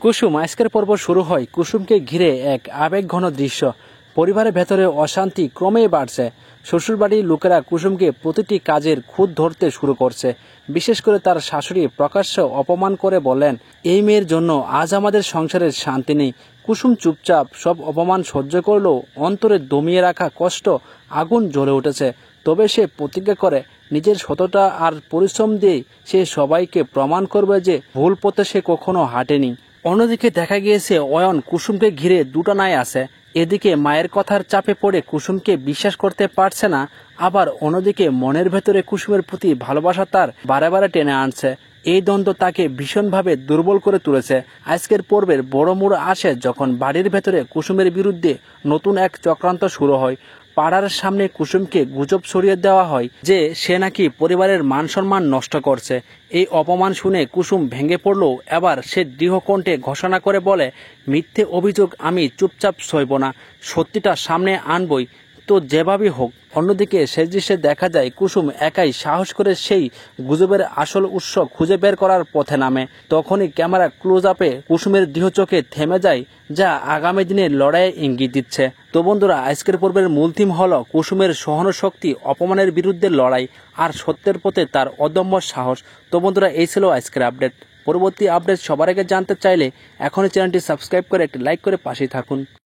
কুসুম আজকের পর্ব শুরু হয় কুসুমকে ঘিরে এক আবেগঘন দৃশ্য। পরিবারের ভেতরে অশান্তি ক্রমেই বাড়ছে। শ্বশুরবাড়ির লোকেরা কুসুমকে প্রতিটি কাজের খুঁত ধরতে শুরু করছে। বিশেষ করে তার শাশুড়ি প্রকাশ্যে অপমান করে বলেন, এই মেয়ের জন্য আজ আমাদের সংসারের শান্তি নেই। কুসুম চুপচাপ সব অপমান সহ্য করলেও অন্তরে দমিয়ে রাখা কষ্ট আগুন জ্বলে উঠেছে। তবে সে প্রতিজ্ঞা করে নিজের সততা আর পরিশ্রম দিয়ে সে সবাইকে প্রমাণ করবে যে ভুল পথে সে কখনো হাঁটেনি। অন্যদিকে দেখা গিয়েছে অয়ন কুসুমকে ঘিরে দুটানায় আছে। এদিকে মায়ের কথার চাপে পড়ে কুসুমকে বিশ্বাস করতে পারছে না, আবার অন্যদিকে মনের ভেতরে কুসুমের প্রতি ভালোবাসা তার বারে বারে টেনে আনছে। এই দ্বন্দ্ব তাকে ভীষণভাবে দুর্বল করে তুলেছে। আজকের পর্বের বড় মোড় আসে যখন বাড়ির ভেতরে কুসুমের বিরুদ্ধে নতুন এক চক্রান্ত শুরু হয়। পাড়ার সামনে কুসুমকে গুজব ছড়িয়ে দেওয়া হয় যে সে নাকি পরিবারের মান সম্মান নষ্ট করছে। এই অপমান শুনে কুসুম ভেঙে পড়লেও এবার সে দৃঢ়কণ্ঠে ঘোষণা করে বলে, মিথ্যে অভিযোগ আমি চুপচাপ সইব না, সত্যিটা সামনে আনবই, তো যেভাবেই হোক। অন্যদিকে শেষ দৃশ্যে দেখা যায় কুসুম একাই সাহস করে সেই গুজবের আসল উৎস খুঁজে বের করার পথে নামে। তখনই ক্যামেরা ক্লোজ আপে কুসুমের দৃঢ় চোখে থেমে যায়, যা আগামী দিনের লড়াইয়ে ইঙ্গিত দিচ্ছে। তো বন্ধুরা, আজকের পর্বের মূল থিম হলো কুসুমের সহনশক্তি, অপমানের বিরুদ্ধে লড়াই আর সত্যের পথে তার অদম্য সাহস। তো বন্ধুরা, এই ছিল আজকের আপডেট। পরবর্তী আপডেট সবার আগে জানতে চাইলে এখনই চ্যানেলটি সাবস্ক্রাইব করে একটি লাইক করে পাশেই থাকুন।